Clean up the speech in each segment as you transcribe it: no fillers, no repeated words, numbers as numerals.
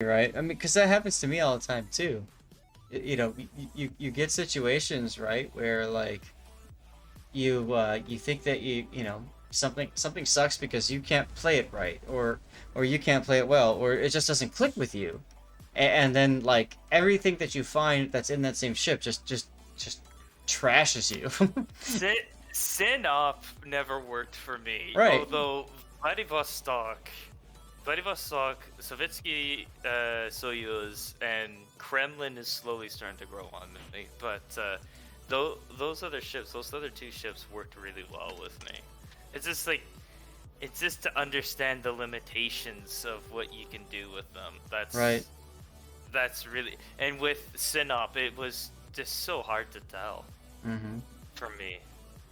right? I mean, because that happens to me all the time too. You know, you get situations, right, where like you think that you know something sucks because you can't play it right, or you can't play it well, or it just doesn't click with you, and then like everything that you find that's in that same ship just trashes you. Sin Sinop never worked for me. Right. Although Vladivostok, Sovietsky Soyuz, and Kremlin is slowly starting to grow on me. But those other ships, those other two ships, worked really well with me. It's just like it's just to understand the limitations of what you can do with them. Right. That's really, and with Sinop, it was just so hard to tell Mm-hmm. for me.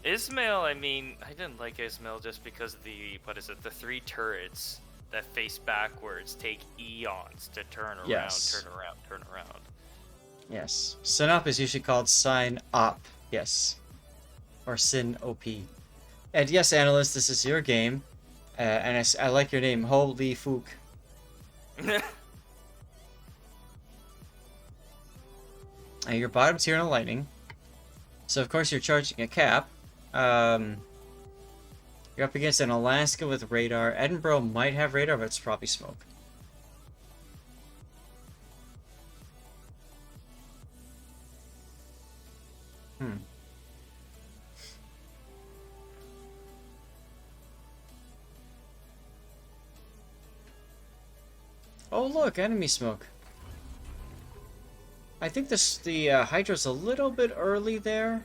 Ismail, I mean, I didn't like Ismail just because of the, what is it, the three turrets that face backwards take eons to turn around, Yes. turn around, turn around. Yes. Synop is usually called sign op. Yes. Or sin op. And yes, analyst, this is your game. And I like your name. Holy Fook. You're bottom tier in a lightning. So of course you're charging a cap. Um, you're up against an Alaska with radar. Edinburgh might have radar, but it's probably smoke. Hmm. Oh look, enemy smoke. I think the Hydra's a little bit early there.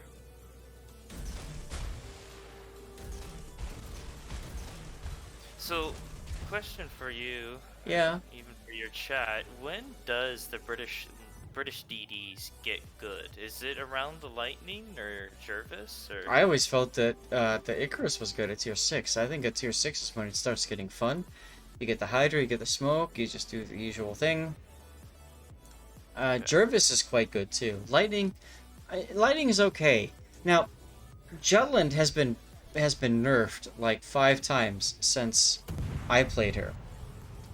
So, question for you, Yeah. even for your chat, when does the British DDs get good? Is it around the Lightning or Jervis or? I always felt that the Icarus was good at tier 6. I think at tier 6 is when it starts getting fun. You get the Hydra, you get the smoke, you just do the usual thing. Jervis is quite good too. Lightning is okay. Now, Jutland has been nerfed like 5 times since I played her,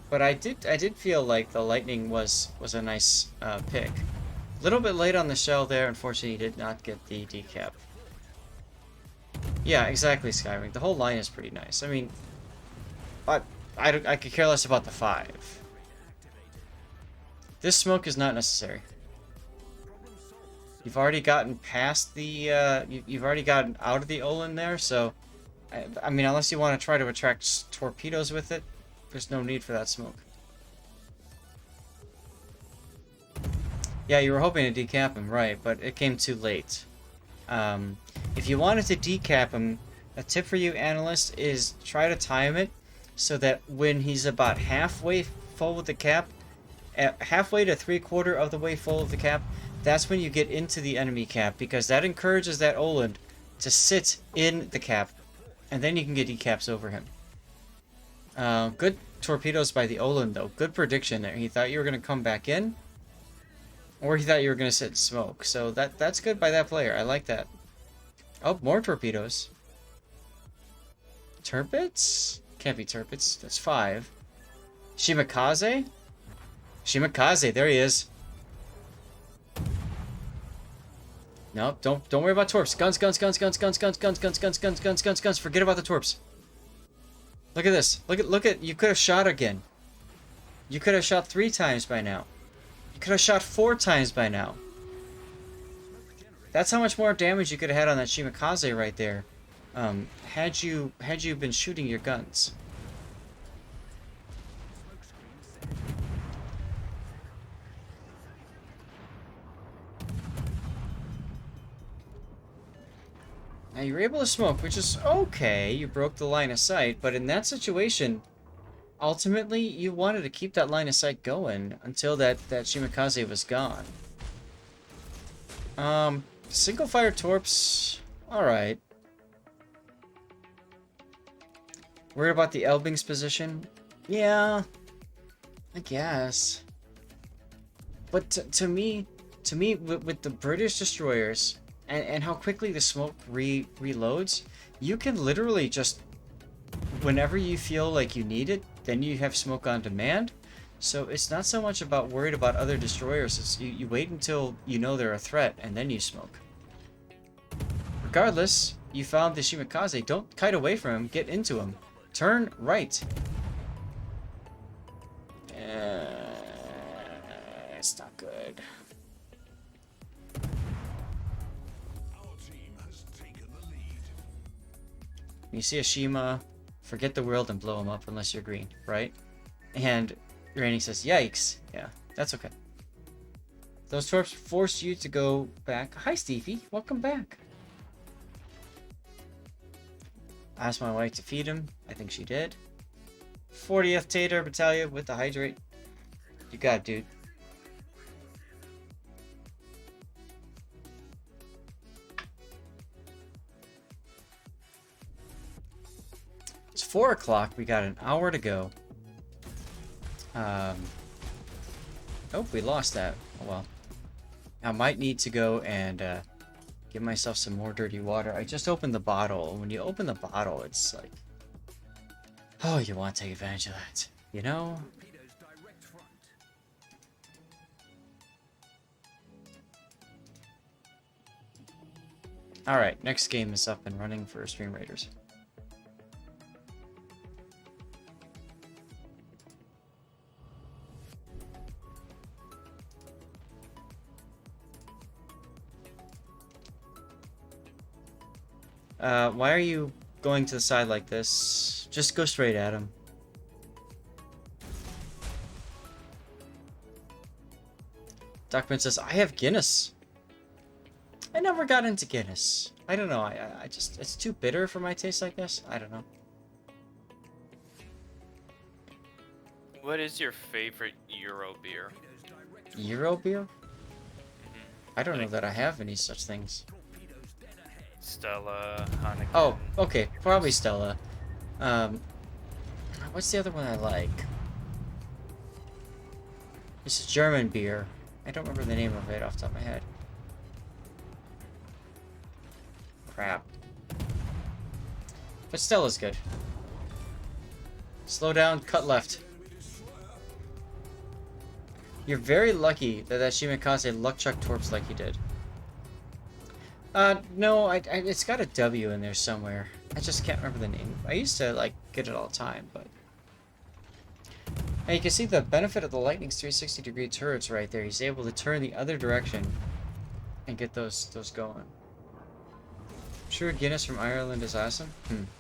but I did feel like the Lightning was a nice pick. A little bit late on the shell there. Unfortunately, he did not get the decap. Yeah, exactly, Skywing. The whole line is pretty nice. I mean, I I could care less about the 5. This smoke is not necessary. You've already gotten past the, you've already gotten out of the Olin there, so, I mean, unless you want to try to attract torpedoes with it, there's no need for that smoke. Yeah, you were hoping to decap him, right, but it came too late. If you wanted to decap him, a tip for you, analyst, is try to time it so that when he's about halfway full with the cap, halfway to 3/4 of the way full of the cap, that's when you get into the enemy cap, because that encourages that Oland to sit in the cap, and then you can get decaps over him. Good torpedoes by the Oland, though. Good prediction there. He thought you were going to come back in, or he thought you were going to sit and smoke. So that's good by that player. I like that. Oh, more torpedoes. Turpits? Can't be Turpits. That's 5. Shimakaze? Shimakaze, there he is. No, don't worry about torps. Guns, guns, guns, guns, guns, guns, guns, guns, guns, guns, guns, guns, guns. Forget about the torps. Look at this. Look at. You could have shot again. You could have shot 3 times by now. You could have shot 4 times by now. That's how much more damage you could have had on that Shimakaze right there. Had you been shooting your guns. Now you were able to smoke, which is okay. You broke the line of sight, but in that situation, ultimately you wanted to keep that line of sight going until that Shimakaze was gone. Single fire torps, all right. Worried about the Elbing's position? Yeah, I guess. But to me, with the British destroyers and how quickly the smoke reloads, you can literally just, whenever you feel like you need it, then you have smoke on demand. So it's not so much about worried about other destroyers, it's you wait until you know they're a threat, and then you smoke. Regardless, you found the Shimikaze. Don't kite away from him, get into him. Turn right. It's not good. You see a Shima, forget the world and blow him up unless you're green, right? And Rainy says, yikes. Yeah, that's okay. Those torps forced you to go back. Hi, Stevie. Welcome back. I asked my wife to feed him. I think she did. 40th Tater Battalion with the hydrate. You got it, dude. It's 4 o'clock. We got an hour to go. Oh, we lost that. Oh well. I might need to go and give myself some more dirty water. I just opened the bottle. When you open the bottle, it's like, oh, you want to take advantage of that, you know? Alright, next game is up and running for Stream Raiders. Why are you going to the side like this? Just go straight at him. Duckman says, I have Guinness. I never got into Guinness. I don't know, I just, it's too bitter for my taste, I guess. I don't know. What is your favorite Euro beer? Euro beer? I don't know that I have any such things. Stella, Heineken. Oh, okay, probably Stella. What's the other one I like? It's a German beer. I don't remember the name of it off the top of my head. Crap. But Stella's good. Slow down, cut left. You're very lucky that Shimikaze luck chuck torps like you did. No, it's got a W in there somewhere. I just can't remember the name. I used to, like, get it all the time, but... And you can see the benefit of the Lightning's 360-degree turrets right there. He's able to turn the other direction and get those going. True Guinness from Ireland is awesome.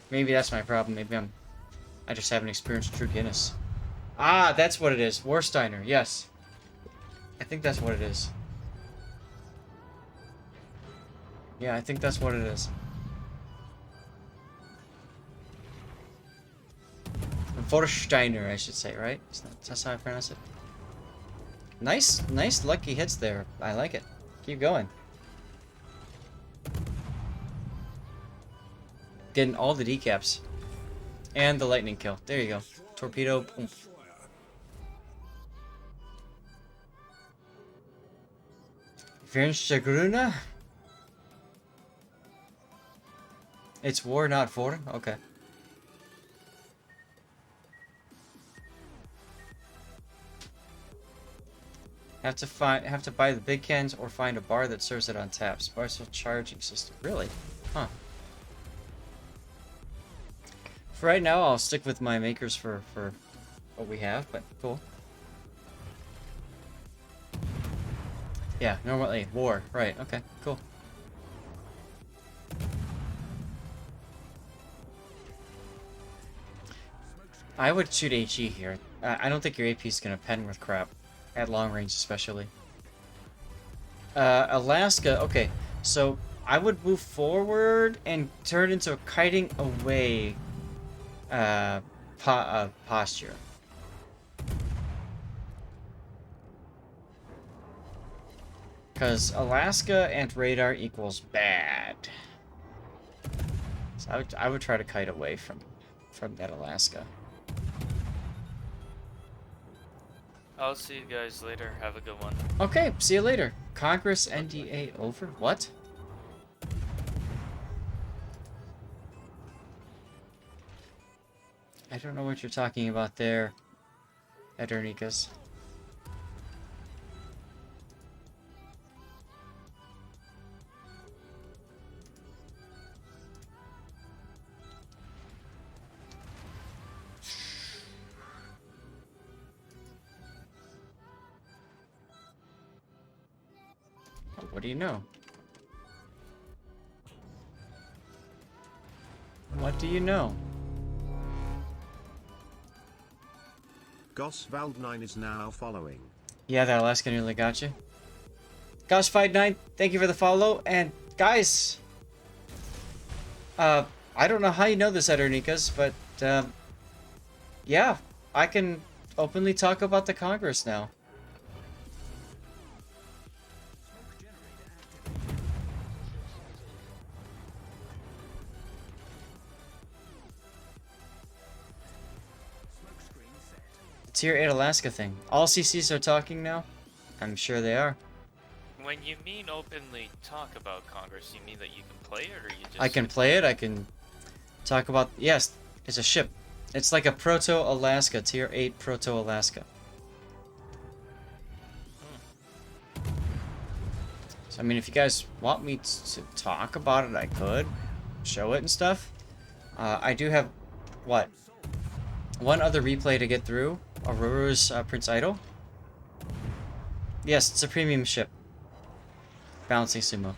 Maybe that's my problem. Maybe I just haven't experienced true Guinness. Ah, that's what it is. Warsteiner, yes. I think that's what it is. Yeah, I think that's what it is. Warsteiner, I should say, right? That's how I pronounce it. Nice lucky hits there. I like it. Keep going. Getting all the decaps. And the lightning kill. There you go. Torpedo. Boom. Vernstagruna? It's war, not for. Okay. Have to buy the big cans or find a bar that serves it on tap. Special charging system. Really? Huh. For right now, I'll stick with my makers for what we have, but cool. Yeah, normally war. Right. Okay. Cool. I would shoot HE here. I don't think your AP is gonna pen with crap. At long range, especially. Alaska. Okay, so I would move forward and turn into a kiting away posture. Because Alaska and radar equals bad. So I would try to kite away from that Alaska. I'll see you guys later. Have a good one. Okay, see you later. Congress NDA over? What? I don't know what you're talking about there. at Ernika's. What do you know? What do you know? Gosvald9 is now following. Yeah, that Alaska nearly got you. Gosfight9, thank you for the follow. And guys, I don't know how you know this at Ernika's, but yeah, I can openly talk about the Congress now. Tier 8 Alaska thing. All CCs are talking now? I'm sure they are. When you mean openly talk about Congress, you mean that you can play it, or you just... I can play it, I can talk about... Yes, it's a ship. It's like a Proto-Alaska, Tier 8 Proto-Alaska. So, I mean, if you guys want me to talk about it, I could. Show it and stuff. I do have, what? One other replay to get through. Aurora's Prince Idol. Yes, it's a premium ship. Balancing sumo.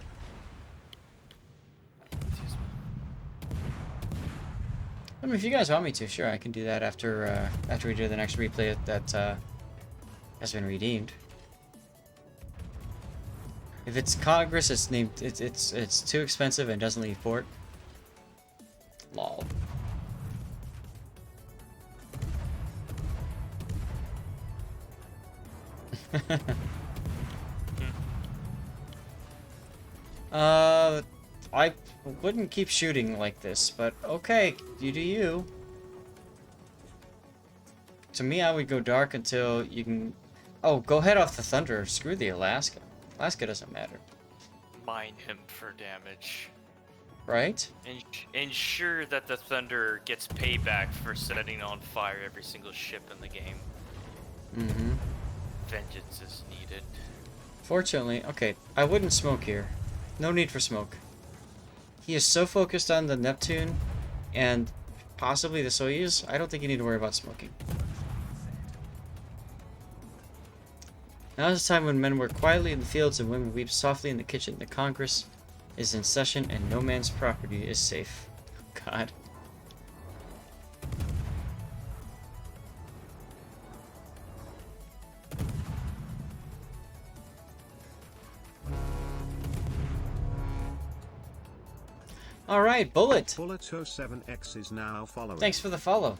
I mean, if you guys want me to, sure, I can do that after after we do the next replay that has been redeemed. If it's Congress, it's named. It's too expensive and doesn't leave port. Lol. I wouldn't keep shooting like this, but okay, you do you. To me, I would go dark until you can... Oh, go head off the Thunder. Screw the Alaska. Alaska doesn't matter. Mine him for damage. Right? Ensure that the Thunder gets payback for setting on fire every single ship in the game. Mm-hmm. Vengeance is needed. Fortunately, okay, I wouldn't smoke here. No need for smoke. He is so focused on the Neptune and possibly the Soyuz, I don't think you need to worry about smoking. Now is the time when men work quietly in the fields and women weep softly in the kitchen. The Congress is in session and no man's property is safe. God. Alright, Bullet! Bullet07X is now following. Thanks for the follow.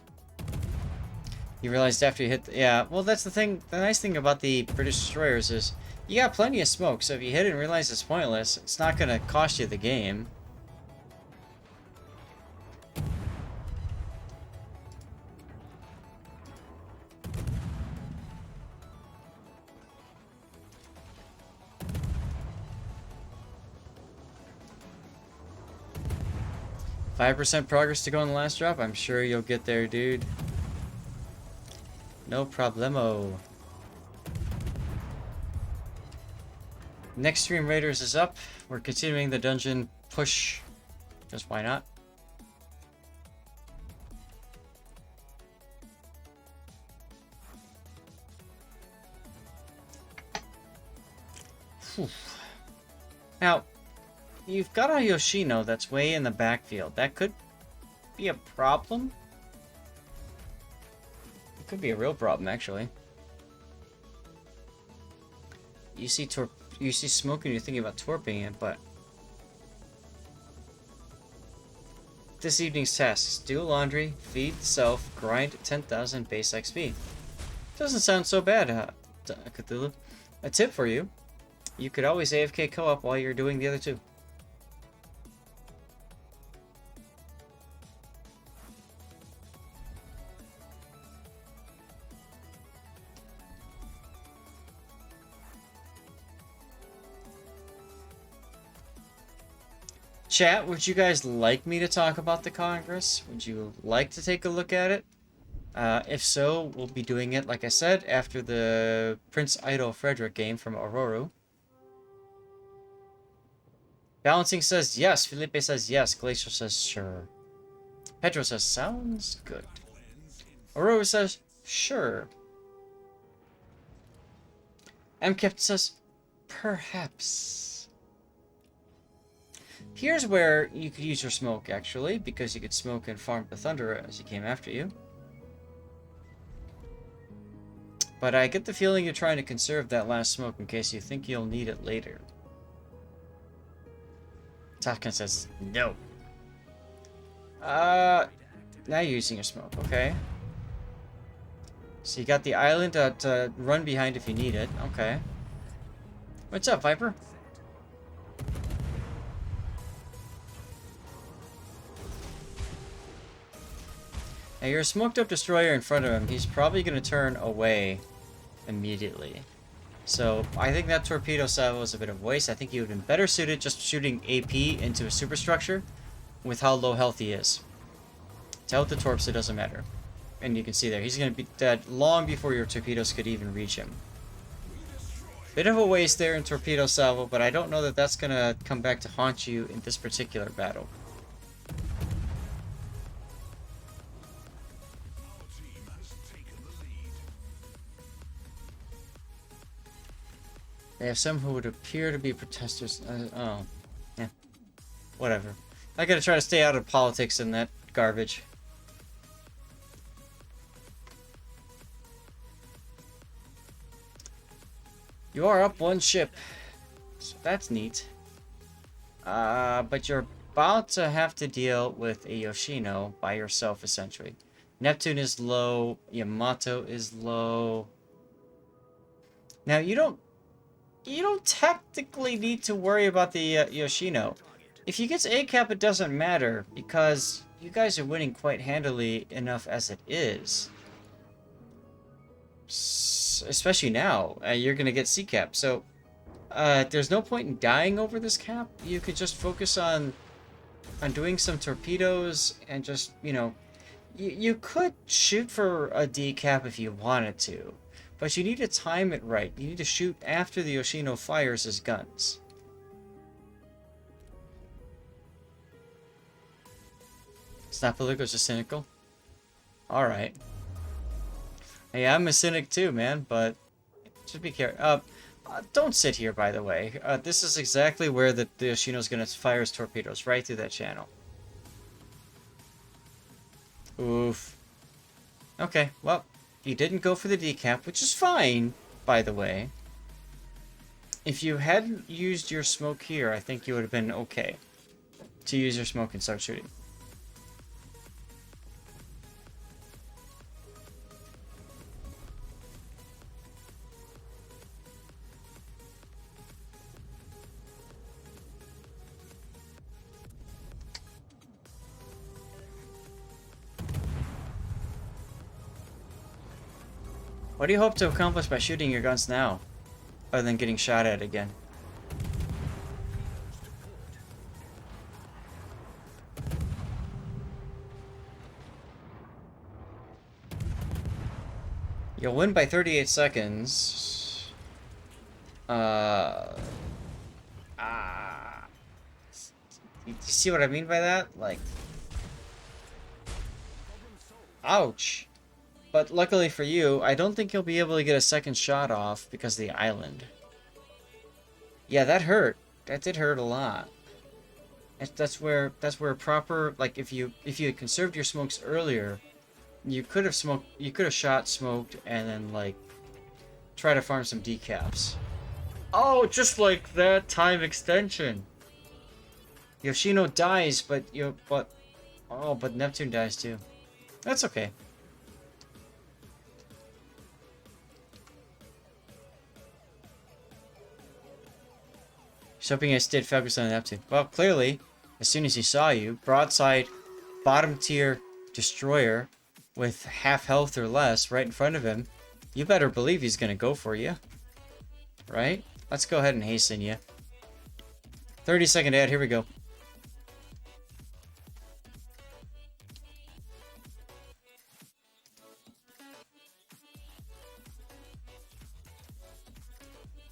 You realized after you hit the... Yeah, well that's the thing, the nice thing about the British destroyers is you got plenty of smoke, so if you hit it and realize it's pointless, it's not gonna cost you the game. 5% progress to go on the last drop. I'm sure you'll get there, dude. No problemo. Next stream Raiders is up. We're continuing the dungeon push. Just why not? Whew. Now, you've got a Yoshino that's way in the backfield. That could be a problem. It could be a real problem, actually. You see smoke and you're thinking about torping it, but... This evening's tasks: do laundry, feed self, grind 10,000 base XP. Doesn't sound so bad, Cthulhu. A tip for you: you could always AFK co-op while you're doing the other two. Chat, would you guys like me to talk about the Congress? Would you like to take a look at it? If so, we'll be doing it, like I said, after the Prince Idol Frederick game from Aurora. Balancing says yes. Felipe says yes. Glacier says sure. Pedro says sounds good. Aurora says sure. MCapt says perhaps. Here's where you could use your smoke, actually, because you could smoke and farm the Thunder as he came after you. But I get the feeling you're trying to conserve that last smoke in case you think you'll need it later. Taskin says no. Now you're using your smoke, okay. So you got the island to run behind if you need it, okay. What's up, Viper? Now you're a smoked up destroyer in front of him. He's probably going to turn away immediately. So I think that torpedo salvo was a bit of waste. I think he would have been better suited just shooting AP into a superstructure with how low health he is. Tell the torps, it doesn't matter. And you can see there, he's going to be dead long before your torpedoes could even reach him. Bit of a waste there in torpedo salvo, but I don't know that that's going to come back to haunt you in this particular battle. They have some who would appear to be protesters. Oh, yeah. Whatever. I gotta try to stay out of politics and that garbage. You are up one ship. So that's neat. But you're about to have to deal with a Yoshino by yourself, essentially. Neptune is low. Yamato is low. Now, you don't technically need to worry about the Yoshino. If he gets A-cap, it doesn't matter, because you guys are winning quite handily enough as it is. Especially now, you're going to get C-cap, so there's no point in dying over this cap. You could just focus on doing some torpedoes and just, you know, you could shoot for a D-cap if you wanted to. But you need to time it right. You need to shoot after the Yoshino fires his guns. It's not political, it's just cynical. Alright. Hey, I'm a cynic too, man, but just be careful. Don't sit here, by the way. This is exactly where the Yoshino's gonna fire his torpedoes, right through that channel. Oof. Okay, well. You didn't go for the decap, which is fine, by the way. If you hadn't used your smoke here, I think you would have been okay to use your smoke and start shooting. What do you hope to accomplish by shooting your guns now, other than getting shot at again? You'll win by 38 seconds. You see what I mean by that? Like, ouch. But luckily for you, I don't think you'll be able to get a second shot off because of the island. Yeah, that hurt. That did hurt a lot. That's where proper, like, if you had conserved your smokes earlier, you could have shot, smoked, and then like try to farm some decaps. Oh, just like that time extension. Yoshino dies, but but Neptune dies too. That's okay. Hoping I stayed focused on Neptune. Well, clearly, as soon as he saw you, broadside, bottom tier destroyer with half health or less right in front of him, you better believe he's gonna go for you. Right? Let's go ahead and hasten you. 30-second ad, here we go.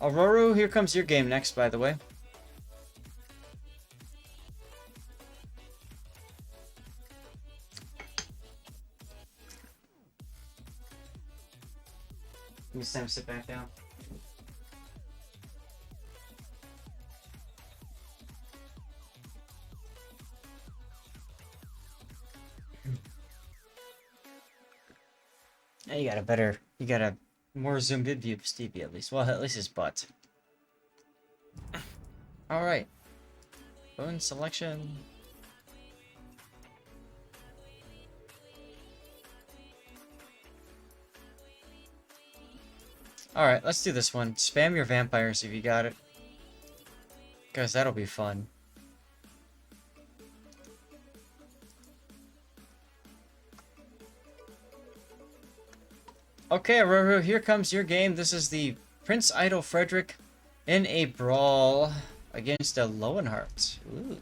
Aurora, here comes your game next, by the way. Give me Sam, sit back down. Now you got a more zoomed in view of Stevie at least. Well, at least his butt. Alright. Bone selection. Alright, let's do this one. Spam your vampires if you got it. Guys, that'll be fun. Okay, Aurora, here comes your game. This is the Prince Idol Frederick in a brawl against a Lowenhart. Ooh.